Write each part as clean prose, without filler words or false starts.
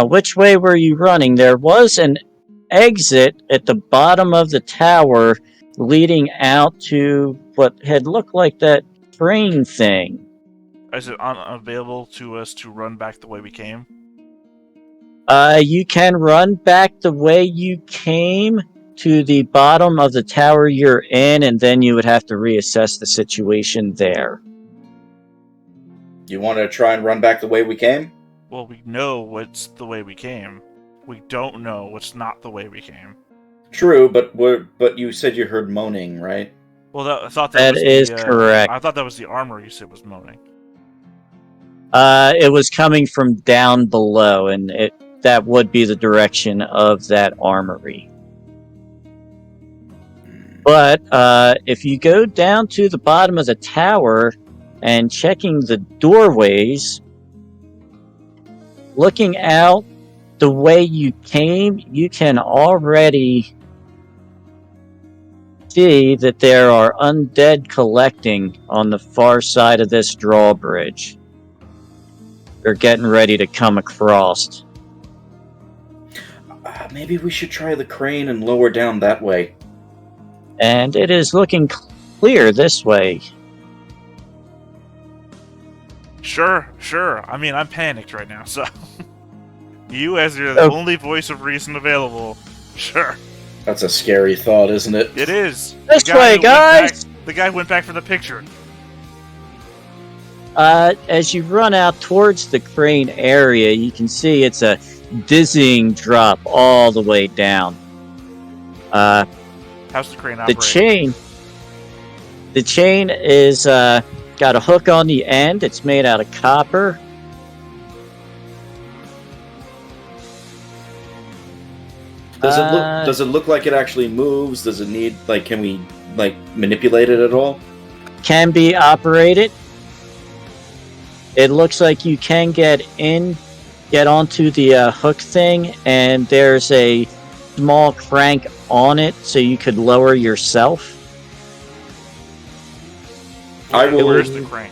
which way were you running? There was an exit at the bottom of the tower leading out to what had looked like that train thing. Is it unavailable to us to run back the way we came? You can run back the way you came to the bottom of the tower you're in, and then you would have to reassess the situation there. You want to try and run back the way we came? Well, we know what's the way we came. We don't know what's not the way we came. True, but you said you heard moaning, right? Well, I thought that was is correct. I thought that was the armor you said was moaning. It was coming from down below, and that would be the direction of that armory. But if you go down to the bottom of the tower and checking the doorways, looking out the way you came, you can already see that there are undead collecting on the far side of this drawbridge. They're getting ready to come across. Maybe we should try the crane and lower down that way. And it is looking clear this way. Sure. I mean, I'm panicked right now, so... You, as you're the only voice of reason available, sure. That's a scary thought, isn't it? It is. This way, guys! The guy went back for the picture. As you run out towards the crane area, you can see it's a dizzying drop all the way down. How's the crane operate? The chain is got a hook on the end. It's made out of copper. Does it look like it actually moves? Does it need, can we manipulate it at all? Can be operated. It looks like you can get onto the hook thing, and there's a small crank on it, so you could lower yourself. Where's the crank?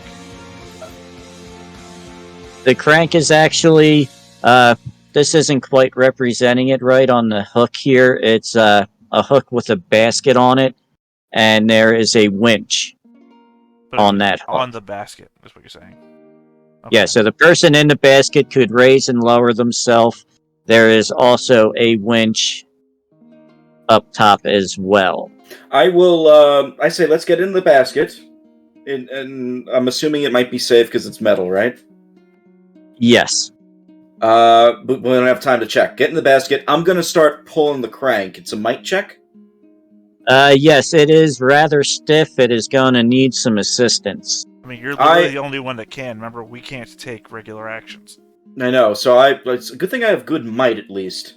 The crank is actually... this isn't quite representing it right on the hook here. It's a hook with a basket on it, and there is a winch on that hook. On the basket, is what you're saying. Okay. Yeah, so the person in the basket could raise and lower themselves. There is also a winch up top as well. I say let's get in the basket. And I'm assuming it might be safe because it's metal, right? Yes. But we don't have time to check. Get in the basket. I'm going to start pulling the crank. It's a might check? Yes, it is rather stiff. It is going to need some assistance. I mean, you're literally the only one that can. Remember, we can't take regular actions. I know, so it's a good thing I have good might, at least.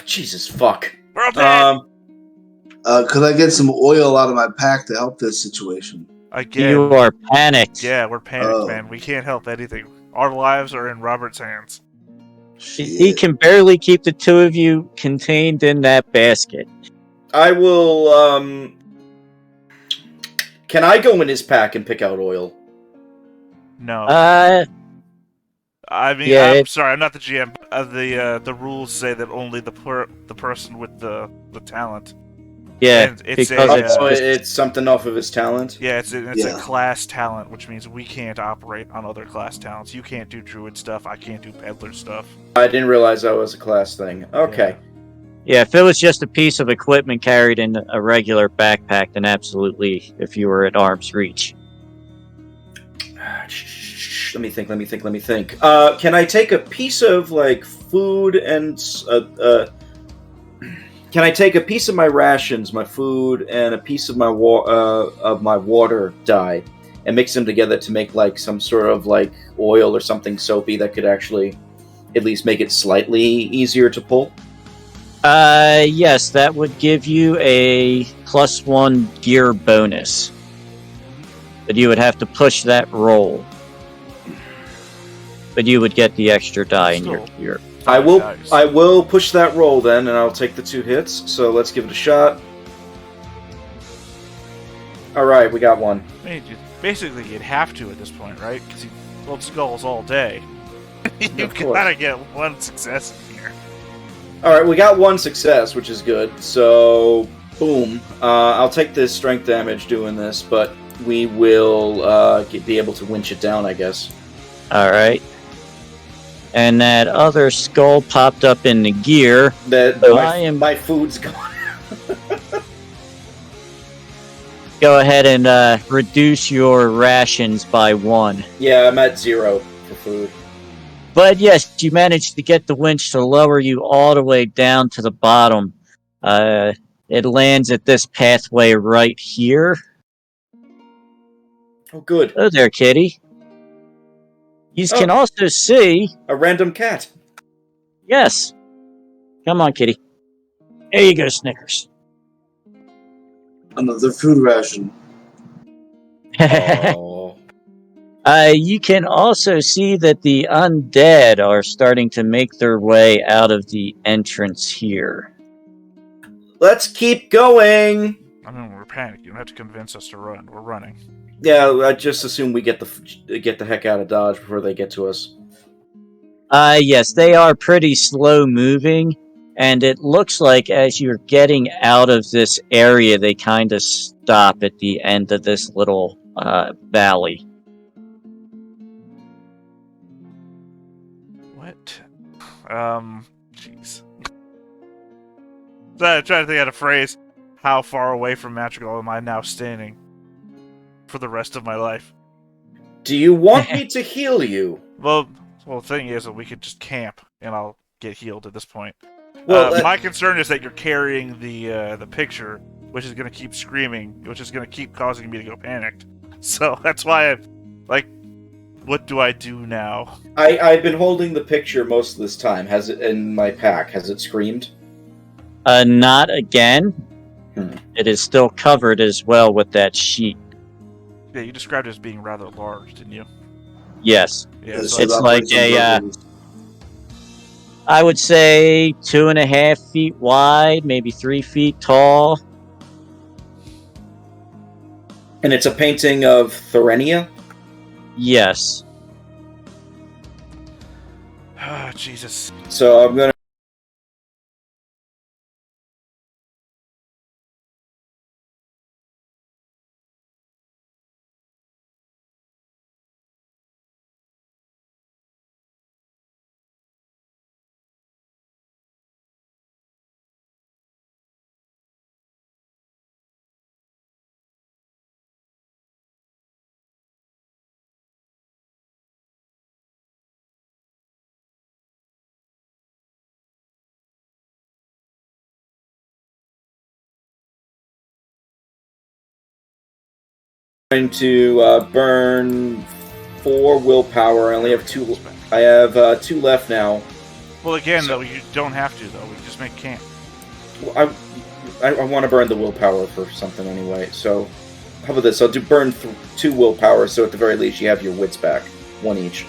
Jesus, fuck. We're all dead! Could I get some oil out of my pack to help this situation? Again. You are panicked. Yeah, we're panicked, man. We can't help anything. Our lives are in Robert's hands. He can barely keep the two of you contained in that basket. I will, Can I go in his pack and pick out oil? No. I mean, yeah, I'm sorry, I'm not the GM. The rules say that only the person with the talent. Yeah, it's something off of his talent? Yeah, it's a class talent, which means we can't operate on other class talents. You can't do druid stuff, I can't do peddler stuff. I didn't realize that was a class thing. Okay. Yeah, if it was just a piece of equipment carried in a regular backpack, then absolutely, if you were at arm's reach. Let me think. Can I take a piece of, food and... Can I take a piece of my rations, my food, and a piece of my water dye, and mix them together to make some sort of oil or something soapy that could actually at least make it slightly easier to pull? Yes, that would give you a +1 gear bonus, but you would have to push that roll. But you would get the extra die in your gear. I will push that roll then, and I'll take the 2 hits. So let's give it a shot. All right, we got 1. I mean, basically, you'd have to at this point, right? Because he rolled skulls all day. You Of course. gotta get one success in here. All right, we got one success, which is good. So, boom. I'll take this strength damage doing this, but we will be able to winch it down, I guess. All right. And that other skull popped up in the gear. So My food's gone. Go ahead and reduce your rations by 1. Yeah, I'm at 0 for food. But yes, you managed to get the winch to lower you all the way down to the bottom. It lands at this pathway right here. Oh, good. Oh there, kitty. You can also see... A random cat. Yes. Come on, kitty. There you go, Snickers. Another food ration. Oh. You can also see that the undead are starting to make their way out of the entrance here. Let's keep going. I mean, we're panicking. You don't have to convince us to run. We're running. Yeah, I just assume we get the heck out of Dodge before they get to us. Yes, they are pretty slow moving, and it looks like as you're getting out of this area, they kind of stop at the end of this little valley. What? Jeez. So I'm trying to think of a phrase. How far away from Magical am I now standing for the rest of my life? Do you want me to heal you? Well, the thing is that we could just camp, and I'll get healed at this point. Well, my concern is that you're carrying the picture, which is going to keep screaming, which is going to keep causing me to go panicked. So that's why I'm like, what do I do now? I've been holding the picture most of this time. Has it in my pack? Has it screamed? Not again. It is still covered as well with that sheet. Yeah, you described it as being rather large, didn't you? Yes. Yeah, Yes, so It's like a, I would say 2.5 feet wide, maybe 3 feet tall. And it's a painting of Thorenia? Yes. Ah, Jesus. So I'm gonna... going to burn 4 willpower. I only have 2. I have 2 left now. Well, again, though, you don't have to, though. We just make camp. Well, I want to burn the willpower for something anyway. So how about this? I'll burn 2 willpower, so at the very least you have your wits back, 1 each.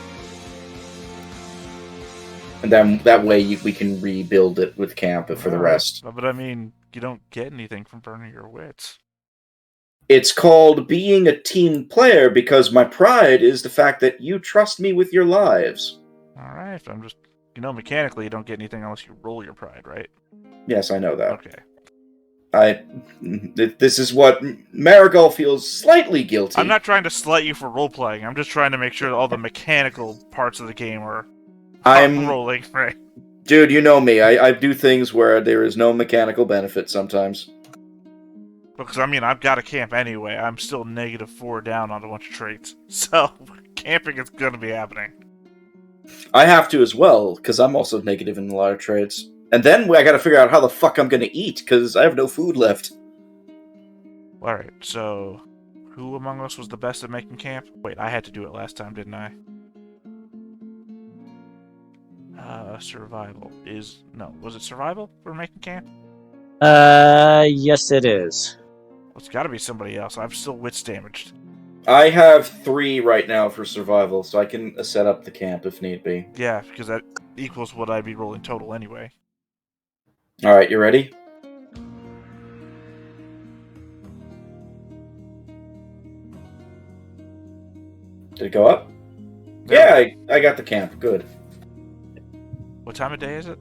And then that way we can rebuild it with camp for the rest. But I mean, you don't get anything from burning your wits. It's called being a team player because my pride is the fact that you trust me with your lives. Alright, I'm just... mechanically you don't get anything unless you roll your pride, right? Yes, I know that. Okay. This is what Marigold feels slightly guilty. I'm not trying to slight you for role-playing. I'm just trying to make sure that all the mechanical parts of the game are rolling, right? Dude, you know me. I do things where there is no mechanical benefit sometimes. Because, I mean, I've got to camp anyway. I'm still -4 down on a bunch of traits. So, camping is going to be happening. I have to as well, because I'm also negative in a lot of traits. And then I gotta figure out how the fuck I'm gonna eat, because I have no food left. Alright, so... who among us was the best at making camp? Wait, I had to do it last time, didn't I? Survival is... no, was it survival for making camp? Yes it is. Well, it's gotta be somebody else. I'm still wits damaged. I have 3 right now for survival, so I can set up the camp if need be. Yeah, because that equals what I'd be rolling total anyway. Alright, you ready? Did it go up? Yeah, I got the camp. Good. What time of day is it?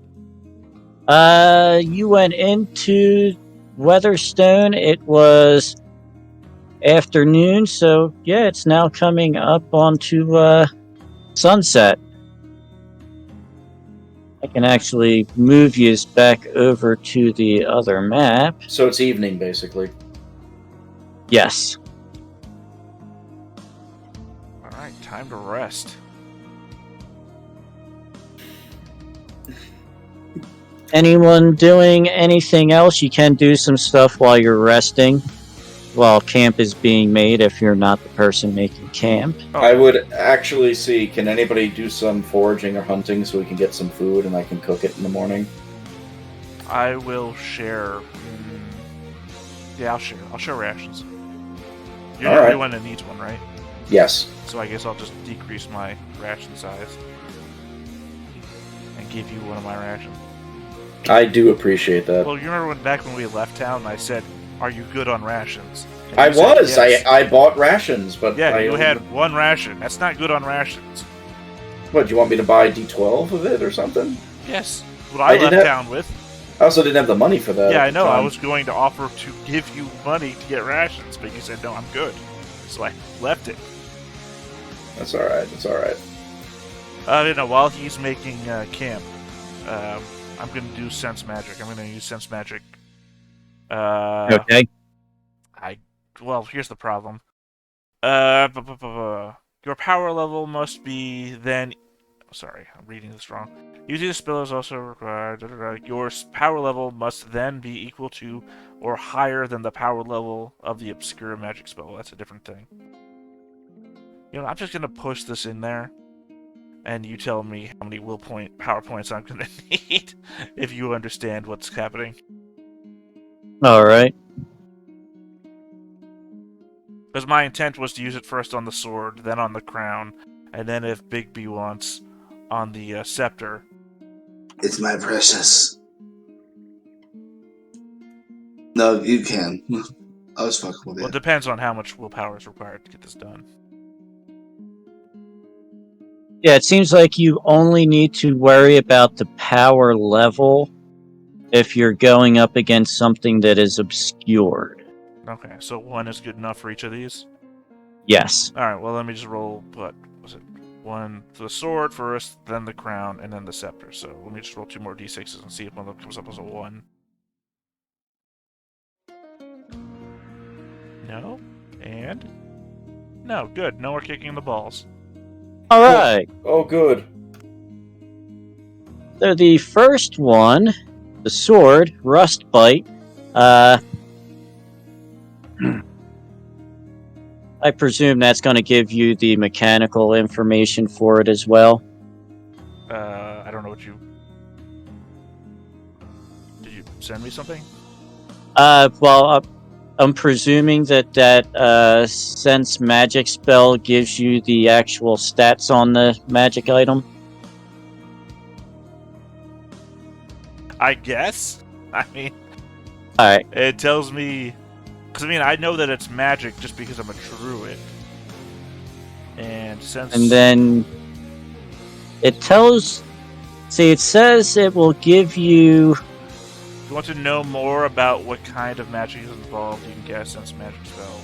You went into Weatherstone. It was afternoon, so yeah, it's now coming up onto sunset. I can actually move you back over to the other map. So it's evening, basically. Yes. Alright, time to rest. Anyone doing anything else? You can do some stuff while you're resting, while camp is being made if you're not the person making camp. Oh, I would actually see, can anybody do some foraging or hunting so we can get some food and I can cook it in the morning? I will share. Yeah, I'll share. I'll share rations. You're the Alright. only one that needs one, right? Yes. So I guess I'll just decrease my ration size and give you one of my rations. I do appreciate that. Well, you remember back when we left town, and I said, "Are you good on rations?" And I you said was. yes. I bought rations, but Yeah, I you only- had one ration. That's not good on rations. What, do you want me to buy D12 of it or something? Yes, what I I did left have- town with. I also didn't have the money for that. Yeah, at I the know. I time. was going to offer to give you money to get rations, but you said no. I'm good, so I left it. That's alright. That's alright. You know, while he's making camp, I'm going to do sense magic. I'm going to use sense magic. Okay. Well, here's the problem. Your power level must be then. Sorry, I'm reading this wrong. Using the spell is also required. Your power level must then be equal to or higher than the power level of the obscure magic spell. That's a different thing. You know, I'm just gonna push this in there, and you tell me how many power points I'm gonna need if you understand what's happening. Alright. Because my intent was to use it first on the sword, then on the crown, and then if Big B wants, on the scepter. It's my precious. No, you can. I was fucking with Well, you. it depends on how much willpower is required to get this done. Yeah, it seems like you only need to worry about the power level if you're going up against something that is obscured. Okay, so 1 is good enough for each of these? Yes. Alright, well, let me just roll, what was it? 1 for the sword first, then the crown, and then the scepter. So let me just roll 2 more d6s and see if one of them comes up as a 1. No. And? No, good. No more kicking the balls. Alright. Oh, good. So the first one, the sword, Rust Bite, I presume that's going to give you the mechanical information for it as well. I don't know what you... Did you send me something? I'm presuming that Sense Magic spell gives you the actual stats on the magic item. I guess? I mean, Alright, it tells me... Because, I mean, I know that it's magic just because I'm a druid. And since... and then it tells... See, it says it will give you... If you want to know more about what kind of magic is involved, you can get a sense magic spell.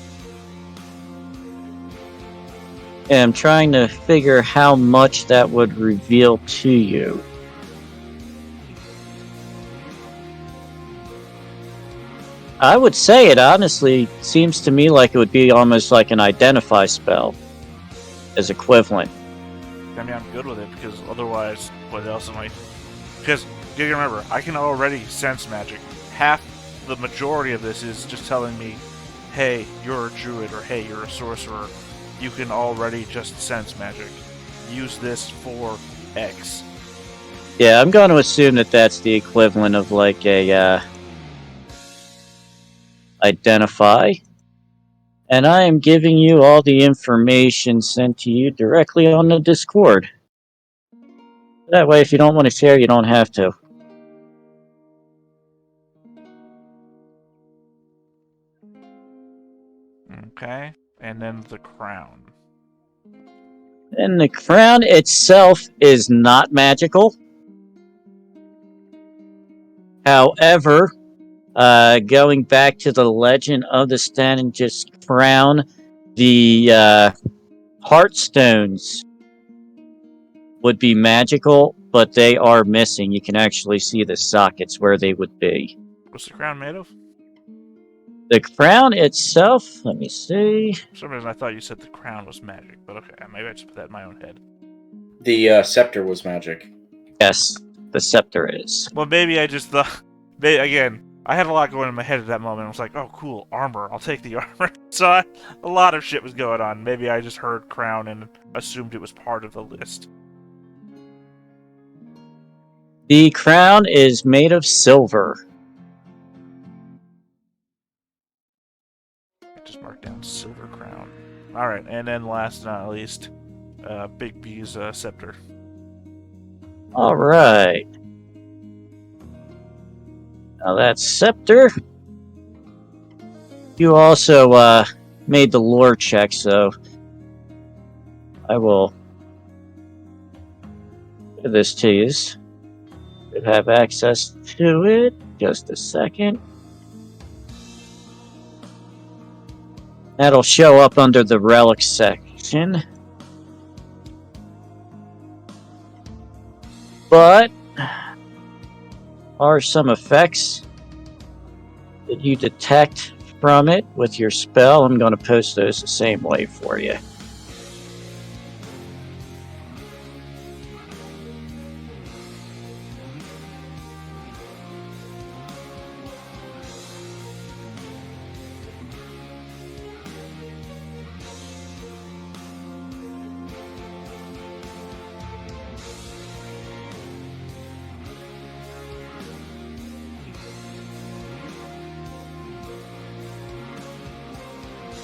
Yeah, I'm trying to figure how much that would reveal to you. I would say it honestly seems to me like it would be almost like an identify spell as equivalent. I mean, I'm good with it because otherwise, what else am I? Because you gotta remember, I can already sense magic. The majority of this is just telling me, "Hey, you're a druid," or "Hey, you're a sorcerer." You can already just sense magic. Use this for X. Yeah, I'm going to assume that that's the equivalent of like a identify. And I am giving you all the information sent to you directly on the Discord. That way, if you don't want to share, you don't have to. Okay, and then the crown. And the crown itself is not magical. However, going back to the legend of the Stannis crown, the heartstones would be magical, but they are missing. You can actually see the sockets where they would be. What's the crown made of? The crown itself, let me see. For some reason, I thought you said the crown was magic, but okay, maybe I just put that in my own head. The scepter was magic. Yes, the scepter is. Well, maybe I just thought. Again, I had a lot going in my head at that moment. I was like, oh, cool, armor. I'll take the armor. So a lot of shit was going on. Maybe I just heard crown and assumed it was part of the list. The crown is made of silver. I just marked down silver crown. Alright, and then last but not least, Big B's scepter. Alright. Now that scepter. You also made the lore check, so I will give this to you. Should have access to it. Just a second. That'll show up under the relic section. But are some effects that you detect from it with your spell. I'm going to post those the same way for you.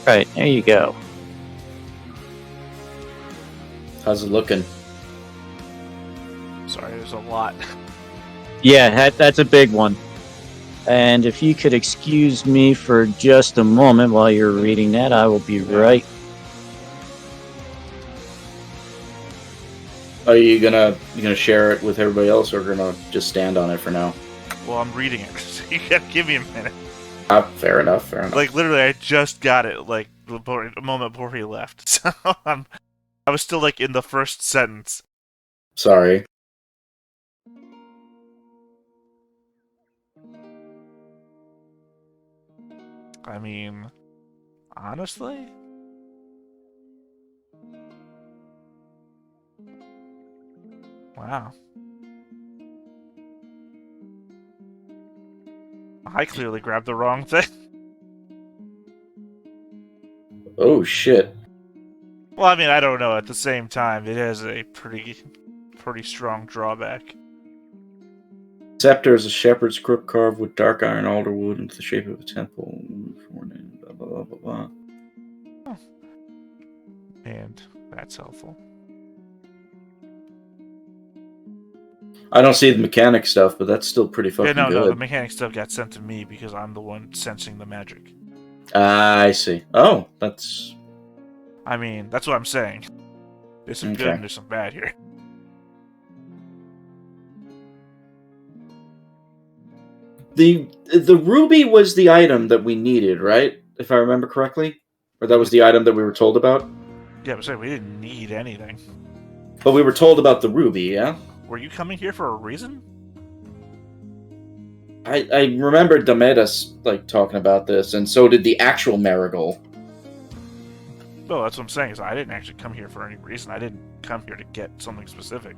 Right, there you go. How's it looking? Sorry, there's a lot. Yeah, that's a big one. And if you could excuse me for just a moment while you're reading that, I will be right. Are you gonna share it with everybody else, or gonna just stand on it for now? Well, I'm reading it, so you gotta give me a minute. Fair enough. Like, literally, I just got it, like, a moment before he left. So, I was still, like, in the first sentence. Sorry. I mean, honestly? Wow. I clearly grabbed the wrong thing. Oh shit. Well, I mean, I don't know. At the same time, it has a pretty strong drawback. Scepter is a shepherd's crook carved with dark iron alder wood into the shape of a temple. Blah, blah, blah, blah. Oh. And that's helpful. I don't see the mechanic stuff, but that's still pretty fucking Yeah, no, the good. mechanic stuff got sent to me because I'm the one sensing the magic. I see. Oh, that's... I mean, that's what I'm saying. There's some good and there's some bad here. The ruby was the item that we needed, right? If I remember correctly? Or that was the item that we were told about? Yeah, but say we didn't need anything. But we were told about the ruby, yeah? Were you coming here for a reason? I remember Damedas, like, talking about this, and so did the actual Marigold. No, that's what I'm saying, is I didn't actually come here for any reason. I didn't come here to get something specific.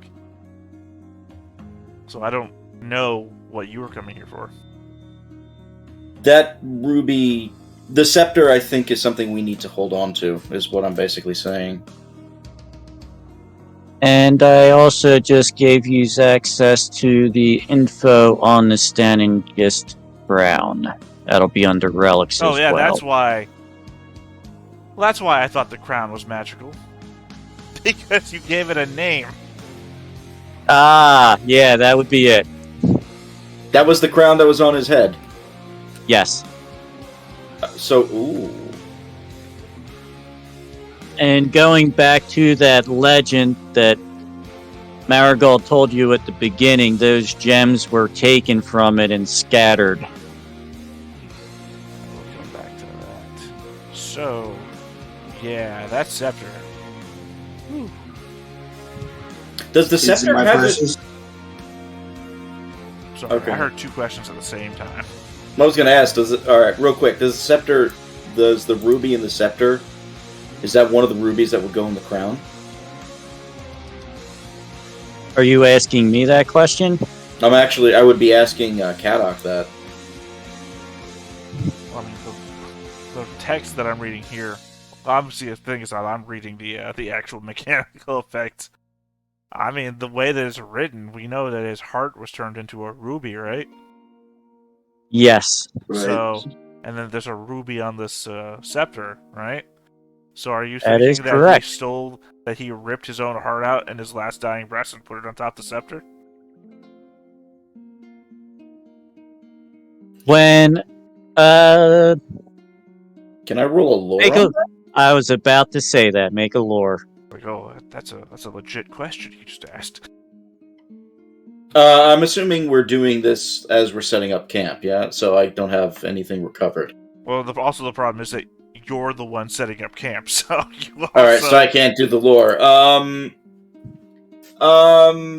So I don't know what you were coming here for. That ruby... The scepter, I think, is something we need to hold on to, is what I'm basically saying. And I also just gave you access to the info on the Stannis crown. That'll be under relics as well. Oh yeah, that's why... Well, that's why I thought the crown was magical. Because you gave it a name. Ah, yeah, that would be it. That was the crown that was on his head. Yes. Ooh. And going back to that legend that Marigold told you at the beginning those gems were taken from it and scattered. We'll come back to that. So, yeah, that scepter. Whew. Does the Is it scepter my have it? precious? Sorry, Okay. I heard two questions at the same time. I was gonna ask. Does it? All right, real quick. Does the scepter? Does the ruby in the scepter? Is that one of the rubies that would go in the crown? Are you asking me that question? I would be asking Kadok that. I mean, the text that I'm reading here, obviously the thing is that I'm reading the actual mechanical effects. I mean, the way that it's written, we know that his heart was turned into a ruby, right? Yes. Right. So, and then there's a ruby on this scepter, right? So are you That is thinking that correct. he ripped his own heart out in his last dying breath and put it on top of the scepter? When, Can I roll a lore? make on a, that? I was about to say that. Make a lore. Like, oh, that's a legit question you just asked. I'm assuming we're doing this as we're setting up camp, yeah? So I don't have anything recovered. Well, also the problem is that you're the one setting up camp, so you also... Alright, so I can't do the lore.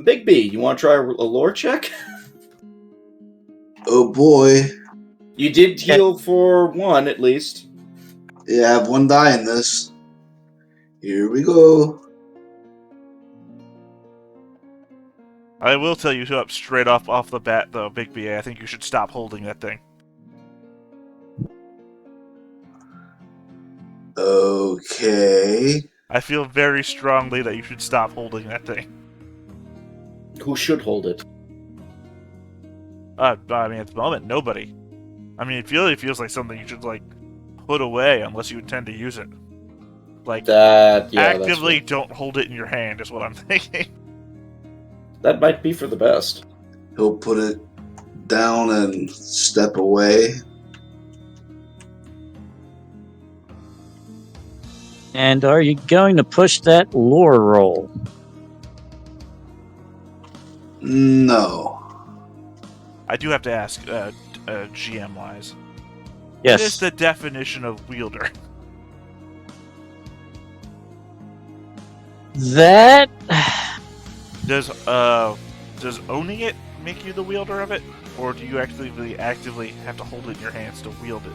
Big B, you want to try a lore check? Oh boy. You did heal for one, at least. Yeah, I have one die in this. Here we go. I will tell you up straight off the bat, though, Big B, I think you should stop holding that thing. Okay. I feel very strongly that you should stop holding that thing. Who should hold it? I mean, at the moment, nobody. I mean, it really feels like something you should, like, put away unless you intend to use it. Like, actively don't hold it in your hand is what I'm thinking. That might be for the best. He'll put it down and step away. And are you going to push that lore roll? No. I do have to ask, GM-wise. Yes. What is the definition of wielder? That... Does owning it make you the wielder of it? Or do you actually really actively have to hold it in your hands to wield it?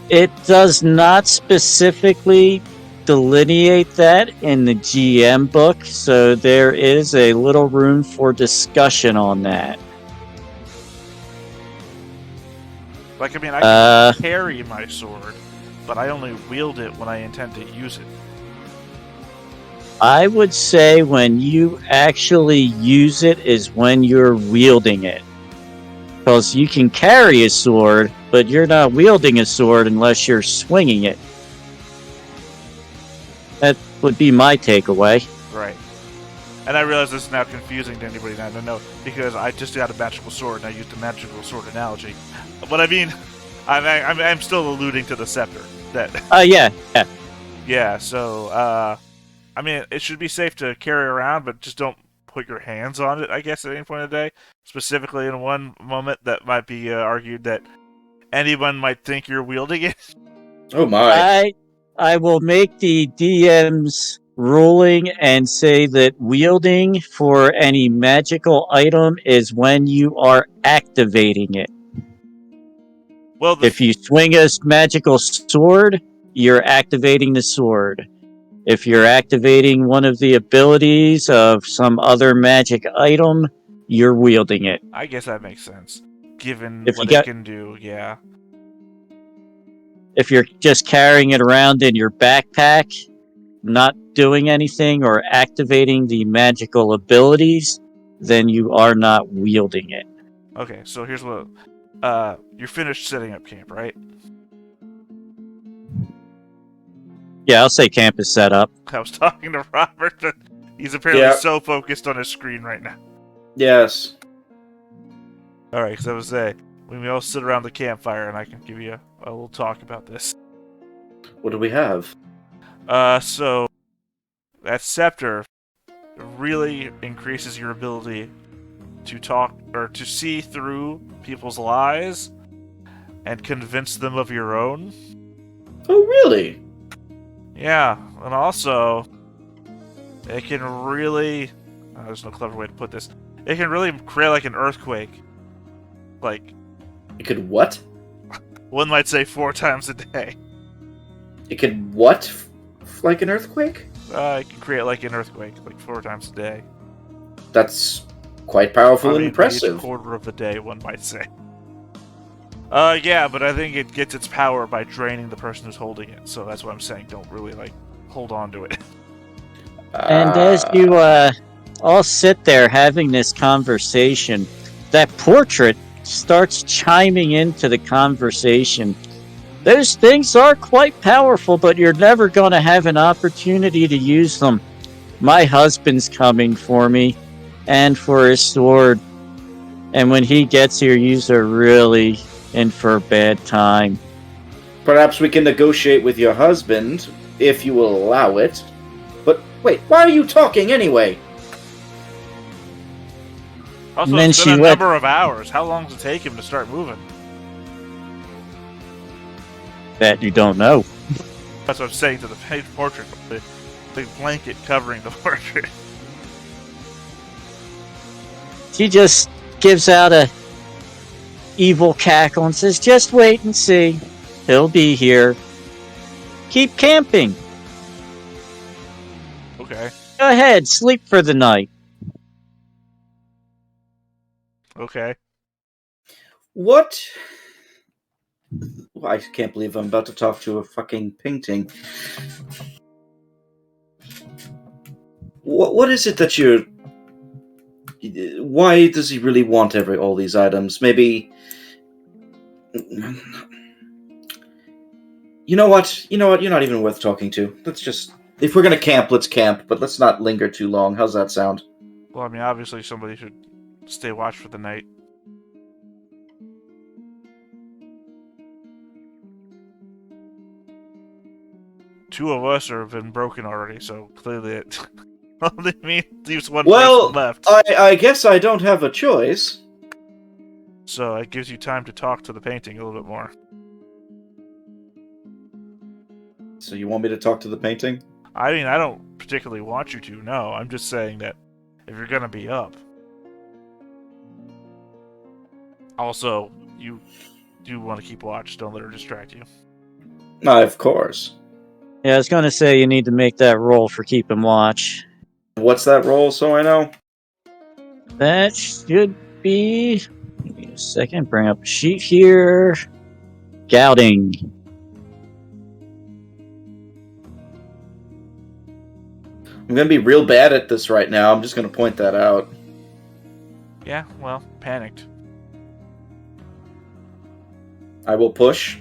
It does not specifically delineate that in the GM book, so there is a little room for discussion on that. Like, I mean, I can carry my sword, but I only wield it when I intend to use it. I would say when you actually use it is when you're wielding it. Because you can carry a sword, but you're not wielding a sword unless you're swinging it. That would be my takeaway. Right. And I realize this is now confusing to anybody that doesn't know, because I just got a magical sword and I used a magical sword analogy. But I mean, I'm still alluding to the scepter. Yeah. Yeah, so, I mean, it should be safe to carry around, but just don't put your hands on it, I guess, at any point in the day. Specifically in one moment that might be argued that anyone might think you're wielding it. Oh my. I will make the DM's ruling and say that wielding for any magical item is when you are activating it. Well, If you swing a magical sword, you're activating the sword. If you're activating one of the abilities of some other magic item, you're wielding it. I guess that makes sense, given If what you it got- can do, yeah. If you're just carrying it around in your backpack, not doing anything or activating the magical abilities, then you are not wielding it. Okay, so here's what... you're finished setting up camp, right? Yeah, I'll say camp is set up. I was talking to Robert, but he's apparently Yeah. so focused on his screen right now. Yes. Alright, because I was saying, we may all sit around the campfire and I can give you a little talk about this. What do we have? So, that scepter really increases your ability to talk or to see through people's lies and convince them of your own. Oh, really? Yeah, and also it can really there's no clever way to put this. It can really create like an earthquake. Like It could what? one might say 4 times a day. It could what? Like an earthquake? It can create like an earthquake, like 4 times a day. That's quite powerful and Maybe impressive. each quarter of the day, one might say. Yeah, but I think it gets its power by draining the person who's holding it. So that's what I'm saying. Don't really like hold on to it. And as you all sit there having this conversation, that portrait starts chiming into the conversation. Those things are quite powerful, but you're never going to have an opportunity to use them. My husband's coming for me and for his sword. And when he gets here, you're really in for a bad time. Perhaps we can negotiate with your husband, if you will allow it. But wait, why are you talking anyway? Also, And then it's she been a let- number of hours. How long does it take him to start moving? That you don't know. That's what I'm saying to the portrait. The big blanket covering the portrait. She just gives out a evil cackle and says, "Just wait and see. He'll be here. Keep camping. Okay. Go ahead, sleep for the night." Okay. What? I can't believe I'm about to talk to a fucking painting. What is it that you're... Why does he really want all these items? Maybe... You know what? You're not even worth talking to. Let's just... If we're gonna camp, let's camp, but let's not linger too long. How's that sound? Well, I mean, obviously somebody should stay watch for the night. Two of us have been broken already, so clearly it only leaves one Well, person left. I guess I don't have a choice. So it gives you time to talk to the painting a little bit more. So you want me to talk to the painting? I mean, I don't particularly want you to, no. I'm just saying that if you're gonna be up. Also, you do want to keep watch. Don't let her distract you. Of course. Yeah, I was going to say you need to make that roll for keeping watch. What's that roll, so I know? That should be... Give me a second. Bring up a sheet here. Gouting. I'm gonna be real bad at this right now. I'm just gonna point that out. Yeah, well, panicked. I will push.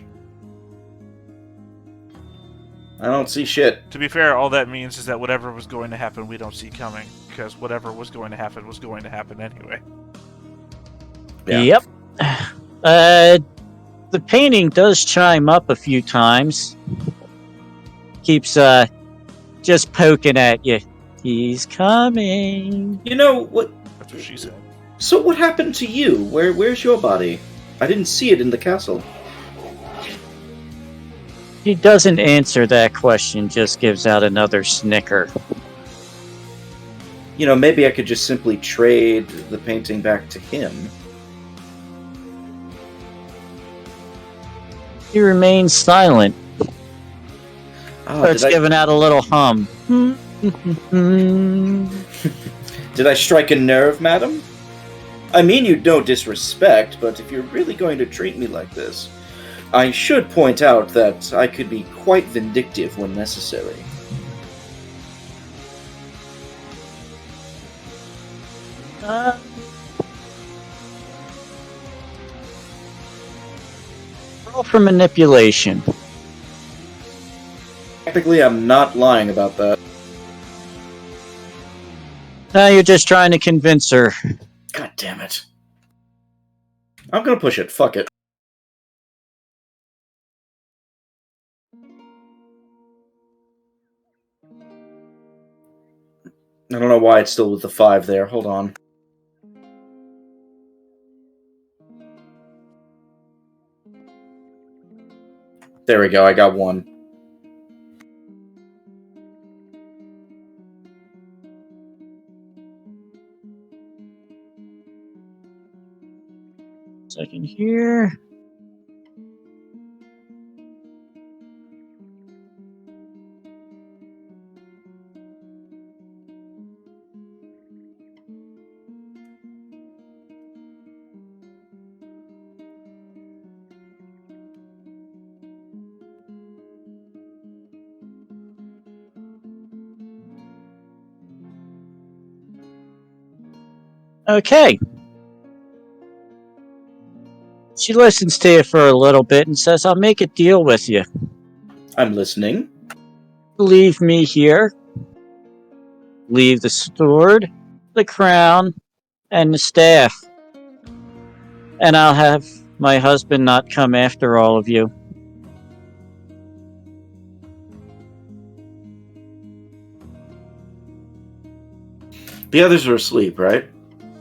I don't see shit. To be fair, all that means is that whatever was going to happen, we don't see coming. Because whatever was going to happen was going to happen anyway. Yeah. Yep. The painting does chime up a few times. Keeps, just poking at you. He's coming. You know what? That's what she said. So what happened to you? Where's your body? I didn't see it in the castle. He doesn't answer that question, just gives out another snicker. You know, maybe I could just simply trade the painting back to him. He remains silent. Oh, Starts giving out a little hum. Did I strike a nerve, madam? I mean you no disrespect, but if you're really going to treat me like this, I should point out that I could be quite vindictive when necessary. Roll for manipulation. Technically, I'm not lying about that. Now you're just trying to convince her. God damn it. I'm gonna push it. Fuck it. I don't know why it's still with the 5 there. Hold on. There we go. I got 1. Second here. Okay. She listens to you for a little bit and says, I'll make a deal with you. I'm listening. Leave me here. Leave the sword, the crown, and the staff. And I'll have my husband not come after all of you. The others are asleep, right?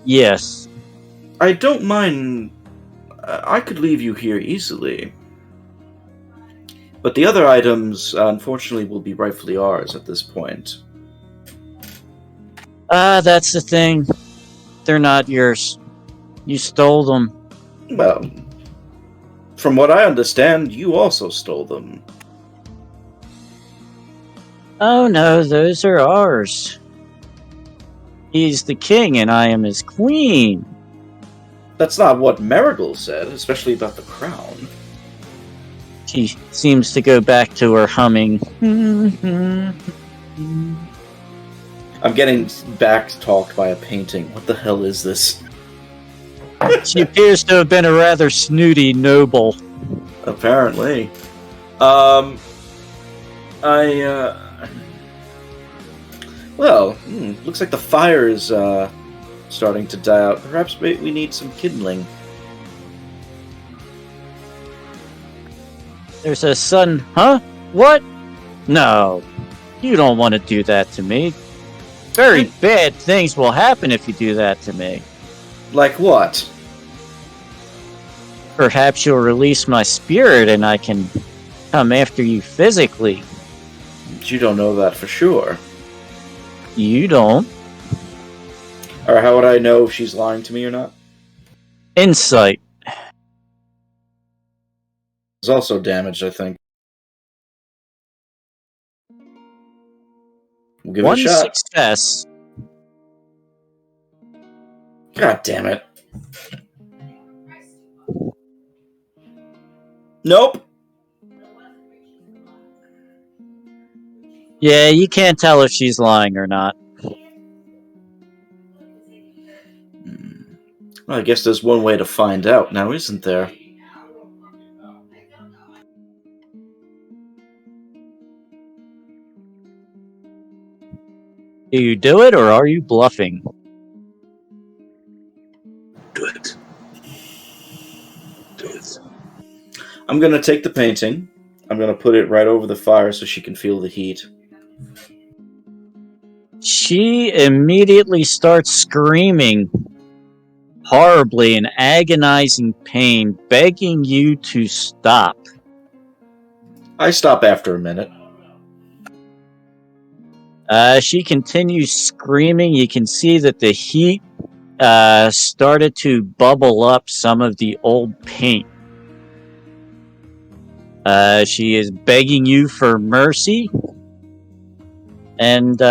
Yes. I don't mind. I could leave you here easily. But the other items, unfortunately, will be rightfully ours at this point. That's the thing. They're not yours. You stole them. Well, from what I understand, you also stole them. Oh no, those are ours. He's the king and I am his queen. That's not what Marigold said, especially about the crown. She seems to go back to her humming. I'm getting back talked by a painting. What the hell is this? She appears to have been a rather snooty noble. Apparently. Well, looks like the fire is starting to die out. Perhaps we need some kindling. There's a sudden, huh? What? No, you don't want to do that to me. Very bad things will happen if you do that to me. Like what? Perhaps you'll release my spirit and I can come after you physically. You don't know that for sure. You don't. Or how would I know if she's lying to me or not? Insight. It's also damaged, I think. We'll give it a One shot. success. God damn it. Nope. Yeah, you can't tell if she's lying or not. Well, I guess there's one way to find out now, isn't there? Do you do it or are you bluffing? Do it. Do it. I'm going to take the painting. I'm going to put it right over the fire so she can feel the heat. She immediately starts screaming horribly in agonizing pain, begging you to stop. I stop after a minute. She continues screaming. You can see that the heat started to bubble up some of the old paint. She is begging you for mercy and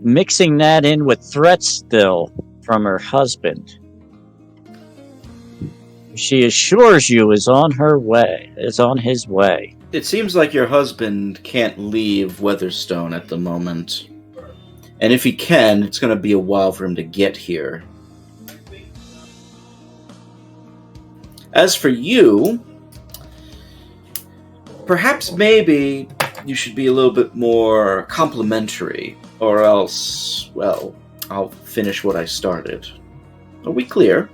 mixing that in with threats still from her husband. She assures you is on his way. It seems like your husband can't leave Weatherstone at the moment. And if he can, it's going to be a while for him to get here. As for you, perhaps maybe you should be a little bit more complimentary, or else, well, I'll finish what I started. Are we clear?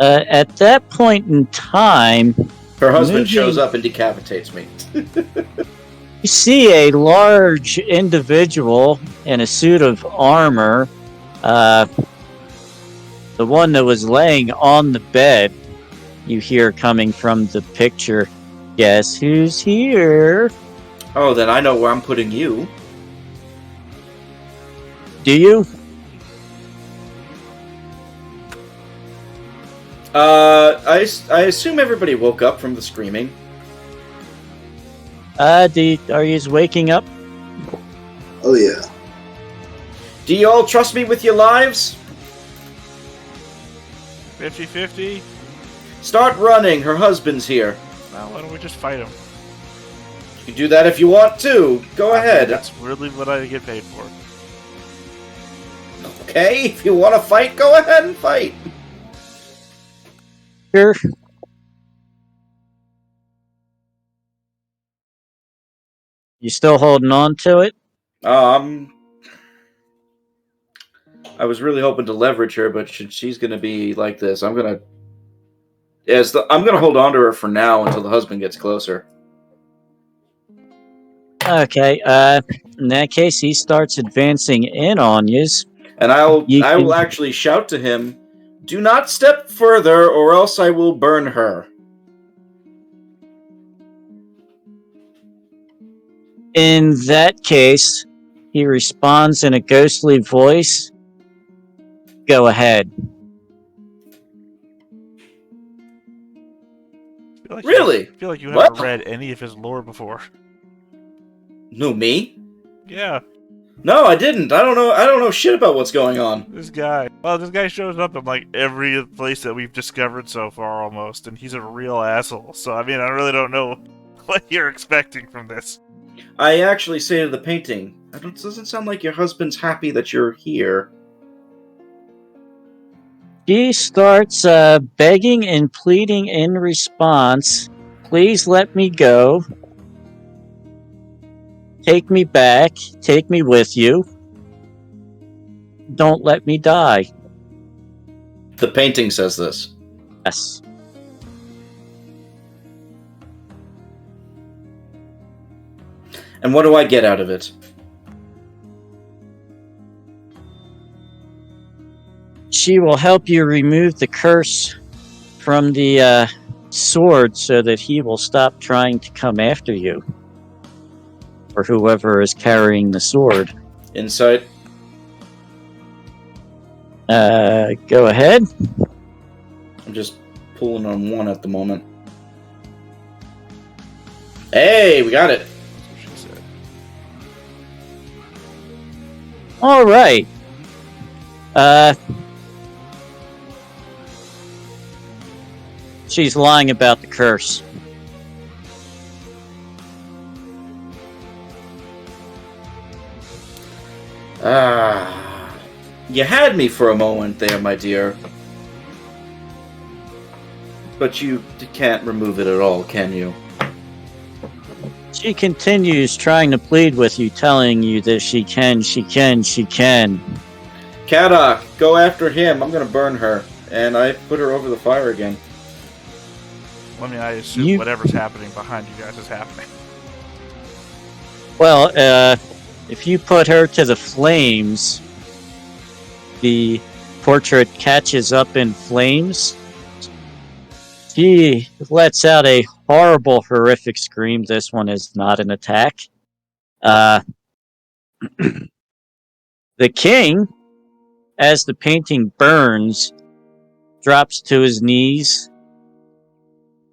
At that point in time, Her husband shows up and decapitates me. You see a large individual in a suit of armor. The one that was laying on the bed, you hear coming from the picture. Guess who's here? Oh, then I know where I'm putting you. Do you? I assume everybody woke up from the screaming. Are you waking up? Oh yeah. Do you all trust me with your lives? 50-50? Start running. Her husband's here. Well, why don't we just fight him? You can do that if you want to. Go ahead. That's really what I get paid for. Okay, if you want to fight, go ahead and fight. Sure. You still holding on to it? I was really hoping to leverage her, but she's going to be like this. I'm going to hold on to her for now until the husband gets closer. Okay. In that case, he starts advancing in on you. And I will actually shout to him, "Do not step further, or else I will burn her." In that case, he responds in a ghostly voice. Go ahead. Really? I feel like you What? haven't read any of his lore before. No, me? Yeah, No, I didn't. I don't know shit about what's going on. this guy. Well, this guy shows up in like every place that we've discovered so far, almost, and he's a real asshole. So I mean, I really don't know what you're expecting from this. I actually say to the painting, it doesn't sound like your husband's happy that you're here. She starts begging and pleading in response. Please let me go. Take me back. Take me with you. Don't let me die. The painting says this. Yes. And what do I get out of it? She will help you remove the curse from the sword so that he will stop trying to come after you. Or whoever is carrying the sword. Insight? Go ahead. I'm just pulling on one at the moment. Hey, we got it. That's what she said. All right. She's lying about the curse. You had me for a moment there, my dear. But you can't remove it at all, can you? She continues trying to plead with you, telling you that she can. Kata, go after him. I'm gonna burn her. And I put her over the fire again. I mean, I assume whatever's happening behind you guys is happening. Well, if you put her to the flames, the portrait catches up in flames. She lets out a horrible, horrific scream. This one is not an attack. The king, as the painting burns, drops to his knees,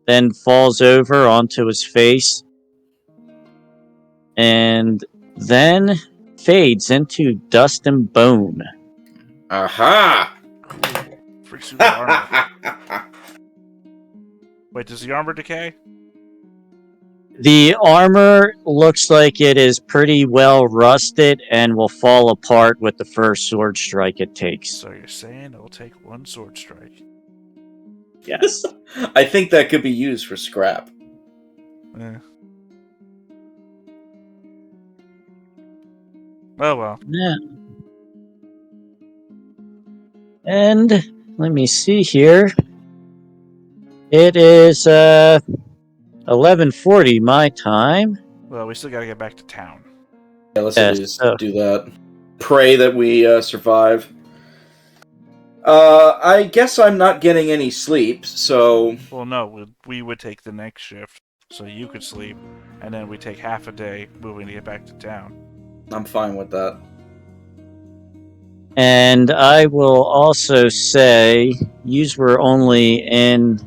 then falls over onto his face, and then fades into dust and bone. Aha! Freaks through the armor. Wait, does the armor decay? The armor looks like it is pretty well rusted and will fall apart with the first sword strike it takes. So you're saying it'll take one sword strike? Yes. I think that could be used for scrap. Eh. Oh well. Yeah. And let me see here. It is 11:40 my time. Well, we still gotta get back to town. Yeah, let's Yeah, at least so- do that. Pray that we survive. I guess I'm not getting any sleep, so Well, no, we would take the next shift, so you could sleep, and then we take half a day moving to get back to town. I'm fine with that. And I will also say, yous were only in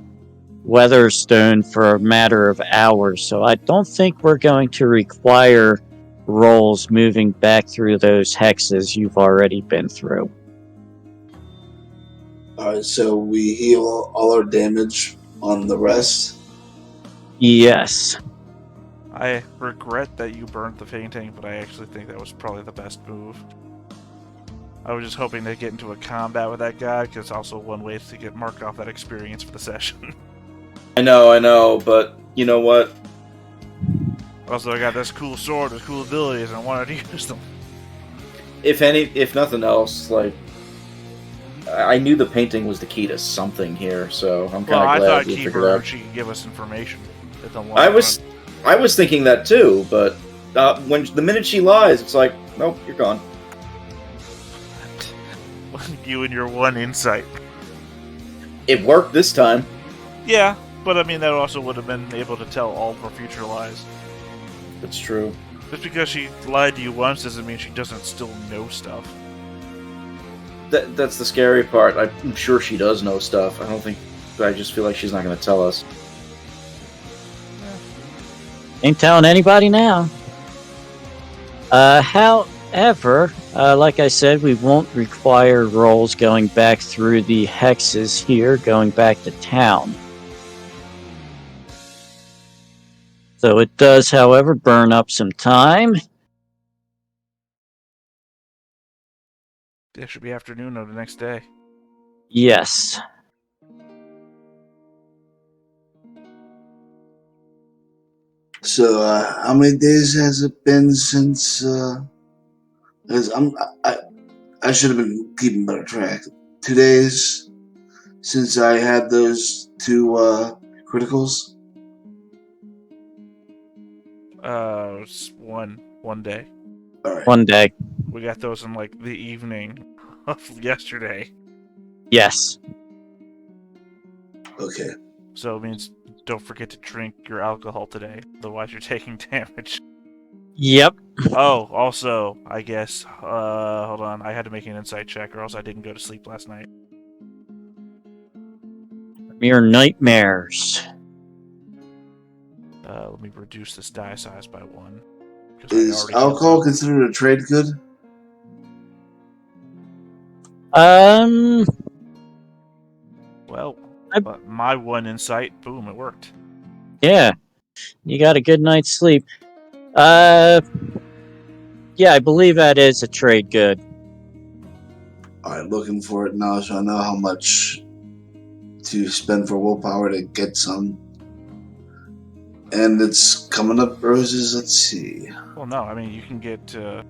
Weatherstone for a matter of hours, so I don't think we're going to require rolls moving back through those hexes you've already been through. Alright, so we heal all our damage on the rest. Yes. I regret that you burnt the painting, but I actually think that was probably the best move. I was just hoping to get into a combat with that guy, because it's also one way to get marked off that experience for the session. I know, but you know what? Also, I got this cool sword with cool abilities, and I wanted to use them. If nothing else, like I knew the painting was the key to something here, so I'm Well, kind I of glad thought we figured Keeper, out. she could give us information. If I'm I was thinking that too, but the minute she lies, it's like, nope, you're gone. You and your one insight. It worked this time. Yeah, but I mean, that also would have been able to tell all of her future lies. That's true. Just because she lied to you once doesn't mean she doesn't still know stuff. That's the scary part. I'm sure she does know stuff. I just feel like she's not going to tell us. Ain't telling anybody now. However, like I said, we won't require rolls going back through the hexes here, going back to town. So it does, however, burn up some time. It should be afternoon of the next day. Yes. So, how many days has it been since? Because I should have been keeping better track. 2 days since I had those two criticals. It's one day. All right. One day. We got those in like the evening of yesterday. Yes. Okay. So it means don't forget to drink your alcohol today, otherwise you're taking damage. Yep. Oh, also, I guess, hold on, I had to make an insight check or else I didn't go to sleep last night. Mere nightmares. Let me reduce this die size by 1. 'cause I Is already killed alcohol one. considered a trade good? Well, I- but my one insight, boom, it worked. Yeah. You got a good night's sleep. Yeah, I believe that is a trade good. All right, looking for it now, so I know how much to spend for willpower to get some. And it's coming up roses. Let's see. Well, no, I mean, you can get, isn't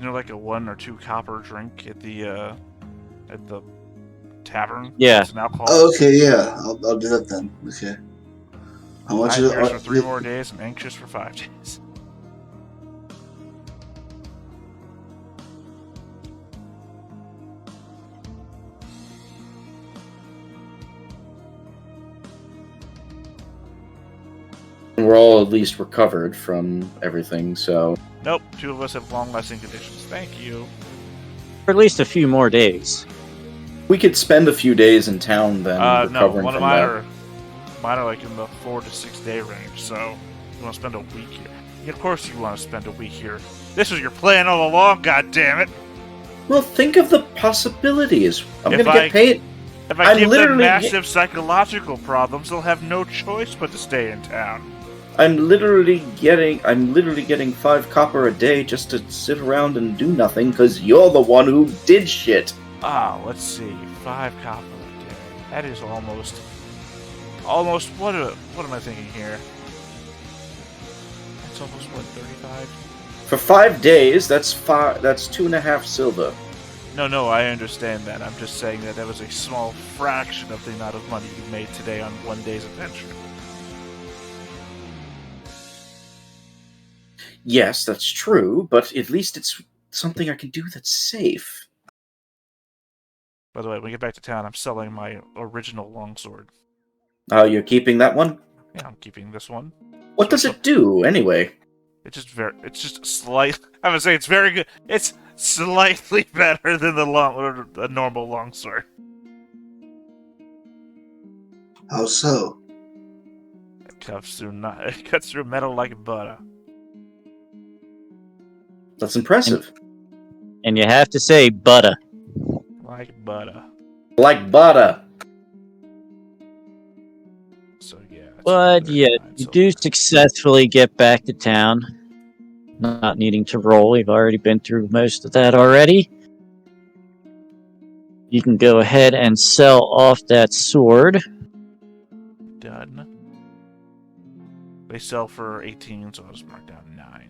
there like a 1 or 2 copper drink at the tavern? Yeah. It's an alcohol. Oh, okay, yeah, I'll do that then. Okay. How much is Nightmares it? for 3 more days and anxious for 5 days. We're all at least recovered from everything, so Nope, 2 of us have long-lasting conditions. Thank you. For at least a few more days. we could spend a few days in town then No, recovering one of from mine that. mine are like in the 4 to 6 day range, so you want to spend a week here. Yeah, of course you want to spend a week here. This was your plan all along, goddammit! Well, think of the possibilities. I'm If gonna I- get paid. If I I'm give them literally massive psychological problems, they'll have no choice but to stay in town. I'm literally getting 5 copper a day just to sit around and do nothing because you're the one who did shit. Let's see, 5 copper a day. That is almost. What am I thinking here? That's almost what, 35? For 5 days, that's 2.5 silver. No, I understand that. I'm just saying that was a small fraction of the amount of money you made today on one day's adventure. Yes, that's true, but at least it's something I can do that's safe. By the way, when we get back to town, I'm selling my original longsword. Oh, you're keeping that one? Yeah, I'm keeping this one. What does it do, anyway? It's just slight. I would say it's very good. It's slightly better than the normal longsword. How so? It cuts through metal like butter. That's impressive. And you have to say butter. Like butter. Like butter. So yeah. But yeah, you do successfully get back to town. Not needing to roll. We've already been through most of that already. You can go ahead and sell off that sword. Done. They sell for 18, so I'll just mark down 9.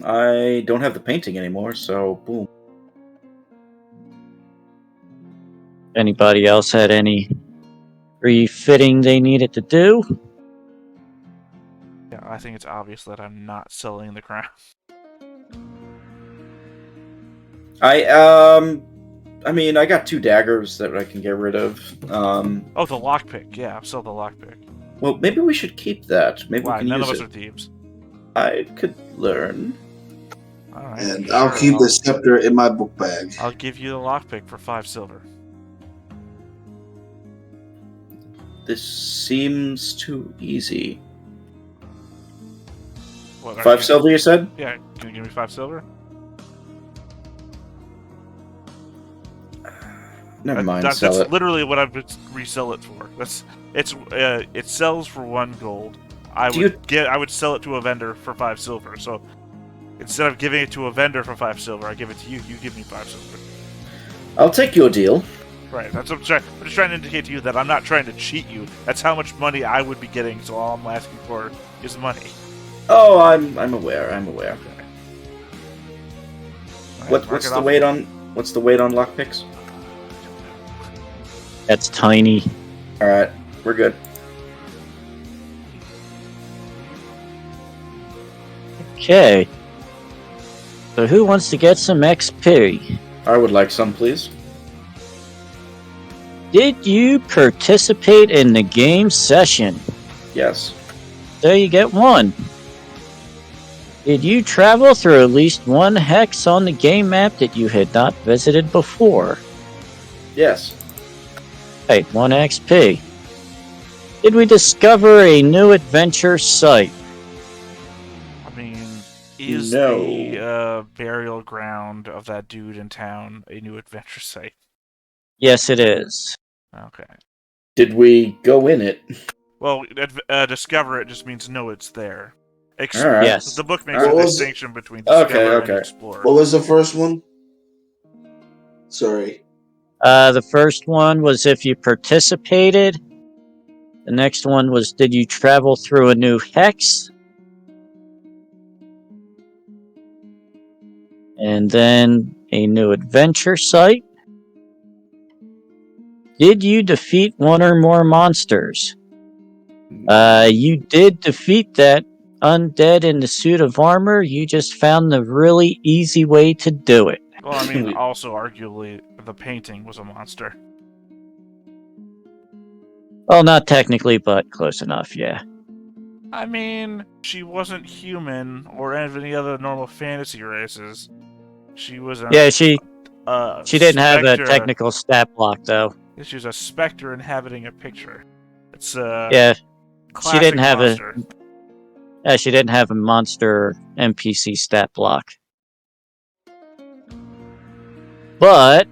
I don't have the painting anymore, so boom. Anybody else had any refitting they needed to do? Yeah, I think it's obvious that I'm not selling the crown. I mean, I got 2 daggers that I can get rid of. Oh, the lockpick. Yeah, I'll sell the lockpick. Well, maybe we should keep that. Maybe Why? we can None use of us it. are thieves. I could learn. Alright. And I'll keep the scepter in my book bag. I'll give you the lockpick for 5 silver. This seems too easy. What, 5 silver, you said? Yeah, can you give me 5 silver? Never mind, That's sell it. literally what I would resell it for. It sells for 1 gold. I would sell it to a vendor for 5 silver. So instead of giving it to a vendor for 5 silver, I give it to you. You give me 5 silver. I'll take your deal. Right. That's what I'm trying. I'm just trying to indicate to you that I'm not trying to cheat you. That's how much money I would be getting. So all I'm asking for is money. Oh, I'm aware. I'm aware. Okay. Right, What's the weight on lockpicks? That's tiny. All right, we're good. Okay. So who wants to get some XP? I would like some, please. Did you participate in the game session? Yes. There you get 1. Did you travel through at least 1 hex on the game map that you had not visited before? Yes. Hey, 1 XP. Did we discover a new adventure site? I mean, is No. the burial ground of that dude in town a new adventure site? Yes, it is. Okay. Did we go in it? Well, discover it just means know it's there. All right. Yes. The book makes All a right. distinction between discover and explore. What was the first one? Sorry. The first one was if you participated. The next one was did you travel through a new hex? And then a new adventure site. Did you defeat 1 or more monsters? You did defeat that undead in the suit of armor. You just found the really easy way to do it. Well, I mean, also arguably the painting was a monster. Well, not technically, but close enough, yeah. I mean, she wasn't human or any other normal fantasy races. She was Yeah, she didn't have a specter. technical stat block, though. She was a specter inhabiting a picture. It's Yeah, classic she didn't have monster. she didn't have a monster NPC stat block. But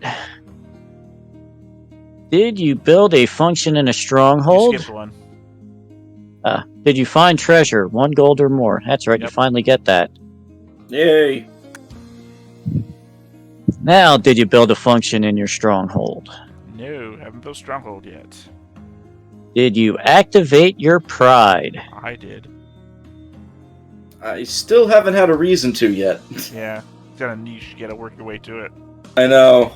did you build a function in a stronghold? You skipped one. Did you find treasure? 1 gold or more. That's right, Yep. You finally get that. Yay! Now, did you build a function in your stronghold? No, haven't built stronghold yet. Did you activate your pride? I did. I still haven't had a reason to yet. Yeah, it's kind of niche. You gotta work your way to it. I know.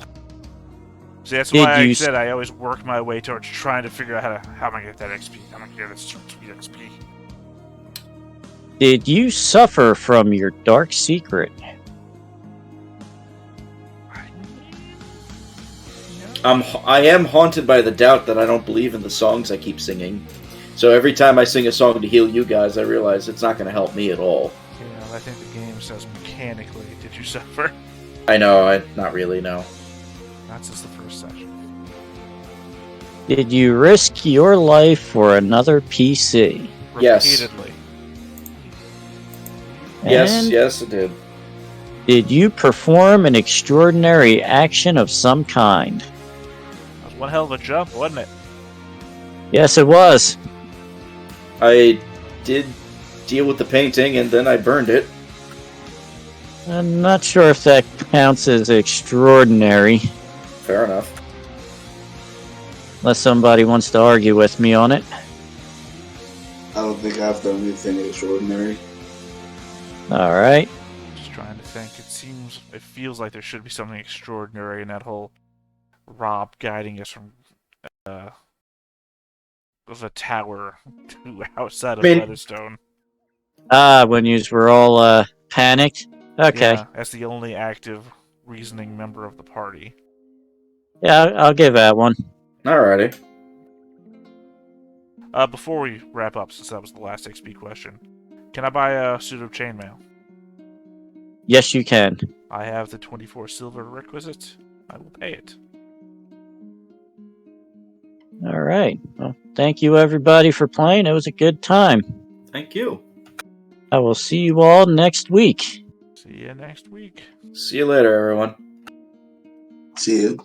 See, that's Did why I you said I always work my way towards trying to figure out how am I gonna get that XP? How am I gonna get this sweet XP? Did you suffer from your dark secret? I am haunted by the doubt that I don't believe in the songs I keep singing. So every time I sing a song to heal you guys, I realize it's not going to help me at all. Yeah, I think the game says mechanically, did you suffer? I know, not really, no. Not since the first session. Did you risk your life for another PC? Yes. Repeatedly. And Yes, it did. did you perform an extraordinary action of some kind? That was one hell of a jump, wasn't it? Yes, it was. I did deal with the painting, and then I burned it. I'm not sure if that counts as extraordinary, Fair enough. unless somebody wants to argue with me on it. I don't think I've done anything extraordinary. Alright. Just trying to think. It feels like there should be something extraordinary in that whole Rob guiding us from the tower to outside of Weatherstone. When you were all panicked? Okay. Yeah, as the only active reasoning member of the party. Yeah, I'll give that one. Alrighty. Before we wrap up, since that was the last XP question, can I buy a suit of chainmail? Yes, you can. I have the 24 silver requisite. I will pay it. Alright. Well, thank you everybody for playing. It was a good time. Thank you. I will see you all next week. See you next week. See you later, everyone. See you.